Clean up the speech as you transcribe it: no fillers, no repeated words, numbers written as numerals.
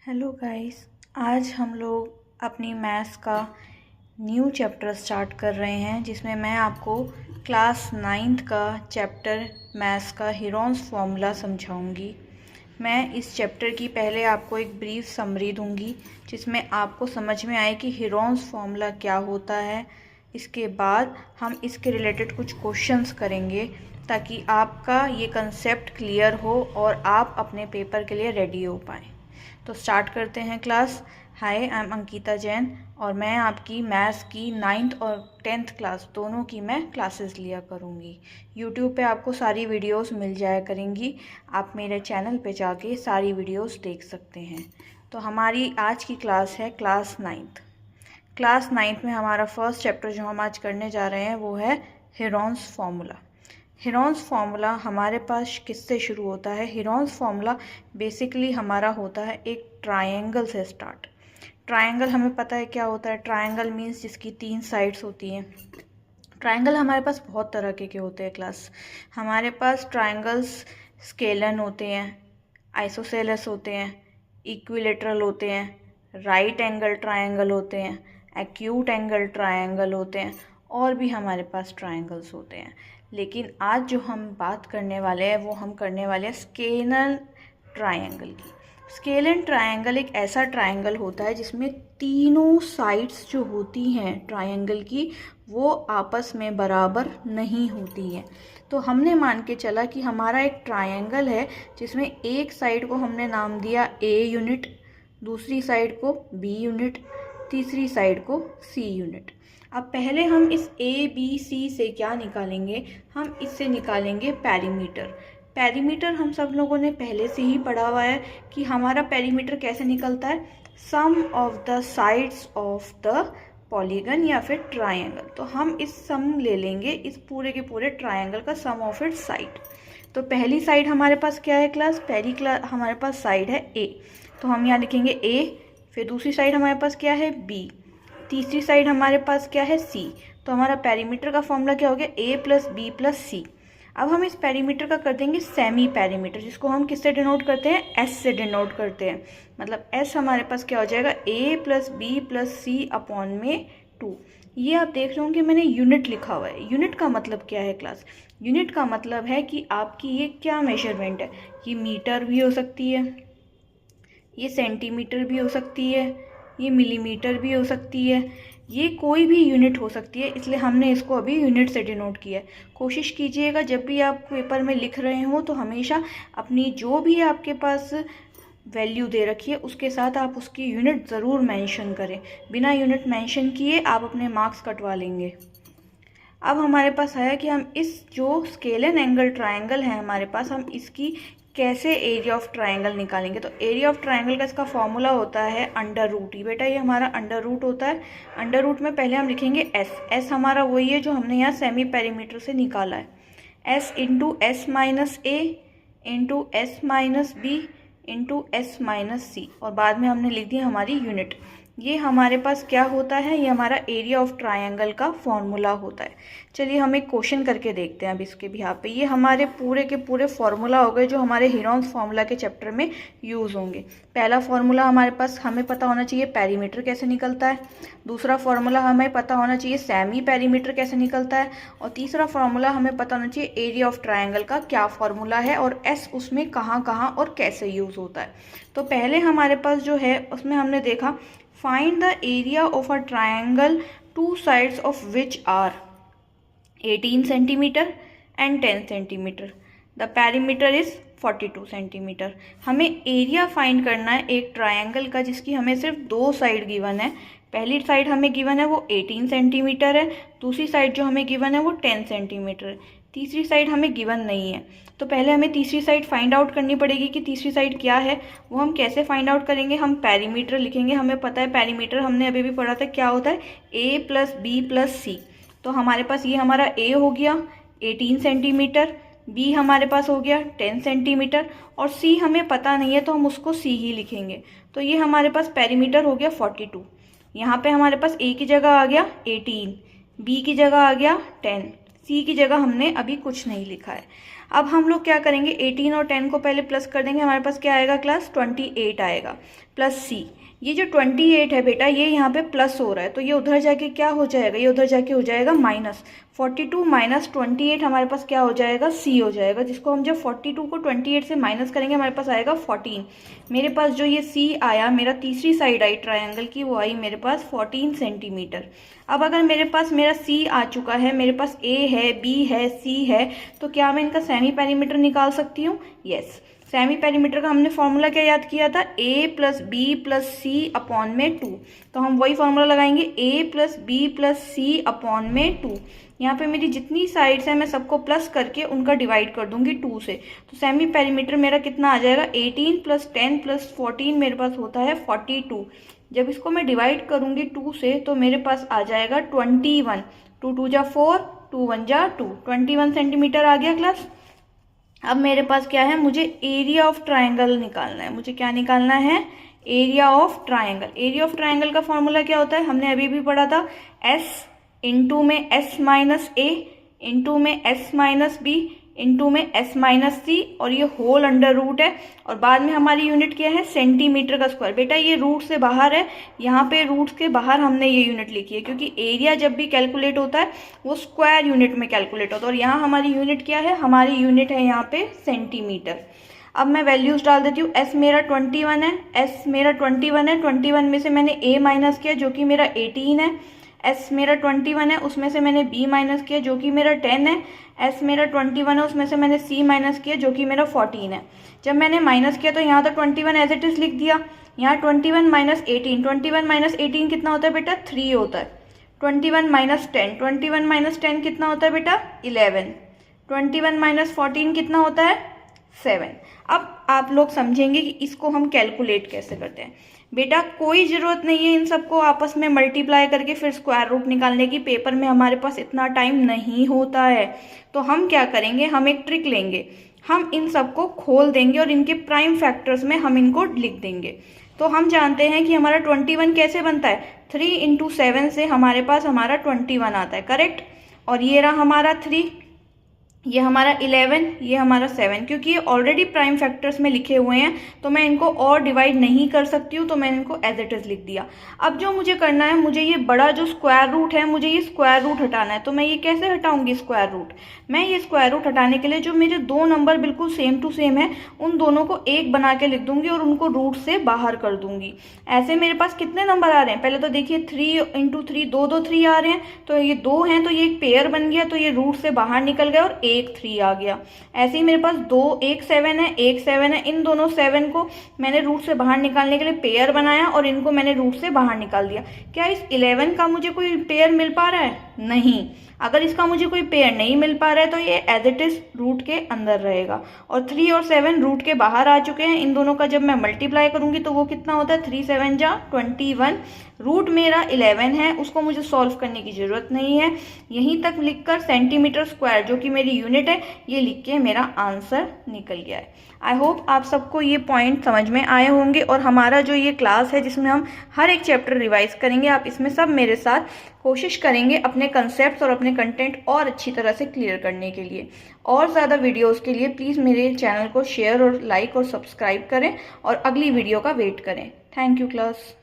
Hello guys, आज हम लोग अपनी मैथ्स का न्यू चैप्टर स्टार्ट कर रहे हैं जिसमें मैं आपको क्लास 9th का चैप्टर मैथ्स का हीरोन्स फार्मूला समझाऊंगी। मैं इस चैप्टर की पहले आपको एक ब्रीफ समरी दूंगी जिसमें आपको समझ में आए कि हीरोन्स फार्मूला क्या होता है। इसके बाद हम इसके रिलेटेड कुछ क्वेश्चंस करेंगे ताकि आपका ये कंसेप्ट क्लियर हो और आप अपने पेपर के लिए रेडी हो पाएँ। तो स्टार्ट करते हैं class. Hi, I am Ankita Jain और मैं आपकी मैथ्स की 9th और 10th क्लास दोनों की मैं क्लासेस लिया करूँगी। यूट्यूब पे आपको सारी वीडियोस मिल जाया करेंगी, आप मेरे चैनल पे जाके सारी वीडियोस देख सकते हैं। तो हमारी आज की क्लास है क्लास 9th। क्लास 9th में हमारा फर्स्ट चैप्टर जो हम आज करने जा रहे हैं वो है हीरोन्स फार्मूला। हीरोन्स फार्मूला हमारे पास किससे शुरू होता है? हीरोन्स फार्मूला बेसिकली हमारा होता है एक ट्रायंगल से स्टार्ट। ट्रायंगल हमें पता है क्या होता है। ट्रायंगल मीन्स जिसकी 3 साइड्स होती हैं। ट्रायंगल हमारे पास बहुत तरह के होते हैं क्लास। हमारे पास ट्रायंगल्स स्केलन होते हैं, आइसोसेलेस होते हैं, इक्विलेटरल होते हैं, राइट एंगल ट्रायंगल होते हैं, एक्यूट एंगल ट्रायंगल होते हैं और भी हमारे पास ट्रायंगल्स होते हैं। लेकिन आज जो हम बात करने वाले हैं वो हम करने वाले हैं स्केलर ट्रायंगल की। स्केलर ट्रायंगल एक ऐसा ट्रायंगल होता है जिसमें तीनों साइड्स जो होती हैं ट्रायंगल की वो आपस में बराबर नहीं होती हैं। तो हमने मान के चला कि हमारा एक ट्रायंगल है जिसमें एक साइड को हमने नाम दिया ए यूनिट, दूसरी साइड को बी यूनिट, तीसरी साइड को सी यूनिट। अब पहले हम इस ए बी सी से क्या निकालेंगे? हम इससे निकालेंगे पेरीमीटर। पेरीमीटर हम सब लोगों ने पहले से ही पढ़ा हुआ है कि हमारा पेरीमीटर कैसे निकलता है, sum of the sides of the polygon या फिर ट्रायंगल। तो हम इस सम ले लेंगे इस पूरे के पूरे ट्रायंगल का, सम ऑफ इट्स साइड। तो पहली साइड हमारे पास क्या है क्लास? पहली क्लास हमारे पास साइड है ए, तो हम यहाँ लिखेंगे ए। फिर दूसरी साइड हमारे पास क्या है? बी। तीसरी साइड हमारे पास क्या है? सी। तो हमारा पेरीमीटर का फॉर्मूला क्या हो गया? ए प्लस बी प्लस सी। अब हम इस पेरीमीटर का कर देंगे सेमी पेरीमीटर, जिसको हम किससे डिनोट करते हैं? एस से डिनोट करते हैं। मतलब एस हमारे पास क्या हो जाएगा? ए प्लस बी प्लस सी अपॉन में 2। ये आप देख रहे होंगे मैंने यूनिट लिखा हुआ है। यूनिट का मतलब क्या है क्लास? यूनिट का मतलब है कि आपकी ये क्या मेजरमेंट है। ये मीटर भी हो सकती है, ये सेंटीमीटर भी हो सकती है, ये मिलीमीटर भी हो सकती है, ये कोई भी यूनिट हो सकती है, इसलिए हमने इसको अभी यूनिट से डिनोट किया है। कोशिश कीजिएगा जब भी आप पेपर में लिख रहे हो तो हमेशा अपनी जो भी आपके पास वैल्यू दे रखी है उसके साथ आप उसकी यूनिट ज़रूर मेंशन करें। बिना यूनिट मेंशन किए आप अपने मार्क्स कटवा लेंगे। अब हमारे पास आया कि हम इस जो स्केलर एंगल ट्रायंगल है हमारे पास, हम इसकी कैसे एरिया ऑफ ट्रायंगल निकालेंगे। तो एरिया ऑफ ट्रायंगल का इसका फॉर्मूला होता है अंडर रूट। ही बेटा ये हमारा अंडर रूट होता है। अंडर रूट में पहले हम लिखेंगे एस। एस हमारा वही है जो हमने यहाँ सेमी पेरीमीटर से निकाला है। S into S minus A into S minus B into S minus C, और बाद में हमने लिख दिया हमारी यूनिट। ये हमारे पास क्या होता है? ये हमारा एरिया ऑफ ट्रायंगल का फॉर्मूला होता है। चलिए हम एक क्वेश्चन करके देखते हैं अब इसके भी यहाँ पे। ये हमारे पूरे के पूरे फॉर्मूला हो गए जो हमारे हीरोन्स फार्मूला के चैप्टर में यूज़ होंगे। पहला फॉर्मूला हमारे पास हमें पता होना चाहिए पेरीमीटर कैसे निकलता है। दूसरा फॉर्मूला हमें पता होना चाहिए सेमी पेरीमीटर कैसे निकलता है। और तीसरा फॉर्मूला हमें पता होना चाहिए एरिया ऑफ ट्रायंगल का क्या फॉर्मूला है और एस उसमें कहाँ कहाँ और कैसे यूज़ होता है। तो पहले हमारे पास जो है उसमें हमने देखा find the area of a triangle two sides of which are 18 centimeter and 10 centimeter. The perimeter is 42 centimeter. हमें एरिया फाइंड करना है एक ट्रायंगल का जिसकी हमें सिर्फ 2 साइड गिवन है। पहली साइड हमें गिवन है वो 18 सेंटीमीटर है, दूसरी साइड जो हमें गिवन है वो 10 सेंटीमीटर है, तीसरी साइड हमें गिवन नहीं है। तो पहले हमें तीसरी साइड फाइंड आउट करनी पड़ेगी कि तीसरी साइड क्या है। वो हम कैसे फाइंड आउट करेंगे? हम पेरीमीटर लिखेंगे। हमें पता है पेरीमीटर हमने अभी भी पढ़ा था क्या होता है, ए प्लस बी प्लस सी। तो हमारे पास ये हमारा ए हो गया 18 सेंटीमीटर, बी हमारे पास हो गया 10 सेंटीमीटर और सी हमें पता नहीं है तो हम उसको सी ही लिखेंगे। तो ये हमारे पास पेरीमीटर हो गया 42। यहाँ पे हमारे पास ए की जगह आ गया 18, बी की जगह आ गया 10, सी की जगह हमने अभी कुछ नहीं लिखा है। अब हम लोग क्या करेंगे, 18 और 10 को पहले प्लस कर देंगे, हमारे पास क्या आएगा क्लास 28 आएगा, प्लस सी। ये जो 28 है बेटा, ये यहाँ पे प्लस हो रहा है, तो ये उधर जाके क्या हो जाएगा, ये उधर जाके हो जाएगा माइनस। 42 माइनस 28 हमारे पास क्या हो जाएगा, सी हो जाएगा, जिसको हम जब 42 को 28 से माइनस करेंगे हमारे पास आएगा 14। मेरे पास जो ये सी आया, मेरा तीसरी साइड आई ट्रायंगल की, वो आई मेरे पास 14 सेंटीमीटर। अब अगर मेरे पास मेरा सी आ चुका है, मेरे पास ए है, बी है, सी है, तो क्या मैं इनका सेमी पेरीमीटर निकाल सकती हूँ? यस। सेमी पेरीमीटर का हमने फॉर्मूला क्या याद किया था, ए प्लस बी प्लस सी अपॉन में 2। तो हम वही फॉर्मूला लगाएंगे, ए प्लस बी प्लस सी अपॉन में 2। यहाँ पे मेरी जितनी साइड्स हैं मैं सबको प्लस करके उनका डिवाइड कर दूंगी 2 से। तो सेमी पेरीमीटर मेरा कितना आ जाएगा, 18 प्लस 10 प्लस 14 मेरे पास होता है 42। जब इसको मैं डिवाइड करूंगी 2 से तो मेरे पास आ जाएगा 21। 2 2 जा 4, 2 1 जा 2, 21 सेंटीमीटर आ गया क्लास। अब मेरे पास क्या है, मुझे एरिया ऑफ ट्राइंगल निकालना है। मुझे क्या निकालना है, area of triangle. Area of triangle का फॉर्मूला क्या होता है, हमने अभी भी पढ़ा था, एस इंटू में एस माइनस ए इंटू में एस माइनस बी इंटू में एस माइनस सी, और ये होल अंडर रूट है, और बाद में हमारी यूनिट क्या है, सेंटीमीटर का स्क्वायर। बेटा ये रूट से बाहर है, यहाँ पे रूट के बाहर हमने ये यूनिट लिखी है, क्योंकि एरिया जब भी कैलकुलेट होता है वो स्क्वायर यूनिट में कैलकुलेट होता है, और यहाँ हमारी यूनिट क्या है, हमारी यूनिट है यहाँ पे सेंटीमीटर। अब मैं वैल्यूज डाल देती हूँ, एस मेरा 21 है, एस मेरा 21 है, 21 में से मैंने ए माइनस किया जो कि मेरा 18 है, एस मेरा 21 है, उसमें से मैंने बी माइनस किया जो कि मेरा 10 है, एस मेरा 21 है, उसमें से मैंने सी माइनस किया जो कि मेरा 14 है। जब मैंने माइनस किया तो यहाँ तो 21 एज इट इज लिख दिया, यहाँ 21 माइनस 18, 21 माइनस 18 कितना होता है बेटा, 3 होता है। 21 माइनस 10, 21 माइनस 10 कितना होता है बेटा, 11। 21 माइनस 14 कितना होता है, 7। अब आप लोग समझेंगे कि इसको हम कैलकुलेट कैसे करते हैं। बेटा कोई ज़रूरत नहीं है इन सबको आपस में मल्टीप्लाई करके फिर स्क्वायर रूट निकालने की, पेपर में हमारे पास इतना टाइम नहीं होता है। तो हम क्या करेंगे, हम एक ट्रिक लेंगे, हम इन सबको खोल देंगे और इनके प्राइम फैक्टर्स में हम इनको लिख देंगे। तो हम जानते हैं कि हमारा 21 कैसे बनता है, 3 इंटू 7 से हमारे पास हमारा 21 आता है, करेक्ट। और ये रहा हमारा 3, ये हमारा 11, ये हमारा 7, क्योंकि ये ऑलरेडी प्राइम फैक्टर्स में लिखे हुए हैं तो मैं इनको और डिवाइड नहीं कर सकती हूँ, तो मैंने इनको एज इट इज लिख दिया। अब जो मुझे करना है, मुझे ये बड़ा जो स्क्वायर रूट है, मुझे ये स्क्वायर रूट हटाना है। तो मैं ये कैसे हटाऊंगी स्क्वायर रूट, मैं ये स्क्वायर रूट हटाने के लिए जो मेरे दो नंबर बिल्कुल सेम टू सेम है उन दोनों को एक बना के लिख दूंगी और उनको रूट से बाहर कर दूंगी। ऐसे मेरे पास कितने नंबर आ रहे हैं, पहले तो देखिए 3 इंटू 3, 2 2 3 आ रहे हैं, तो ये 2 हैं तो ये एक पेयर बन गया, तो ये रूट से बाहर निकल गया और एक 3 आ गया। ऐसे ही मेरे पास एक 7 है, एक 7 है, इन दोनों 7 को मैंने रूट से बाहर निकालने के लिए पेयर बनाया और इनको मैंने रूट से बाहर निकाल दिया। क्या इस 11 का मुझे कोई पेयर मिल पा रहा है, नहीं। अगर इसका मुझे कोई पेयर नहीं मिल पा रहा है तो ये एज इट इज रूट के अंदर रहेगा। और 3 और 7 रूट के बाहर आ चुके हैं, इन दोनों का जब मैं मल्टीप्लाई करूंगी तो वो कितना होता है, 3 7 जा 21। रूट मेरा 11 है, उसको मुझे सॉल्व करने की जरूरत नहीं है। यहीं तक लिखकर सेंटीमीटर स्क्वायर जो कि मेरी यूनिट है ये लिख के मेरा आंसर निकल गया है। आई होप आप सबको ये पॉइंट समझ में आए होंगे, और हमारा जो ये क्लास है जिसमें हम हर एक चैप्टर रिवाइज करेंगे, आप इसमें सब मेरे साथ कोशिश करेंगे अपने कंसेप्ट्स और अपने कंटेंट और अच्छी तरह से क्लियर करने के लिए। और ज़्यादा वीडियोस के लिए प्लीज़ मेरे चैनल को शेयर और लाइक और सब्सक्राइब करें और अगली वीडियो का वेट करें। Thank you class.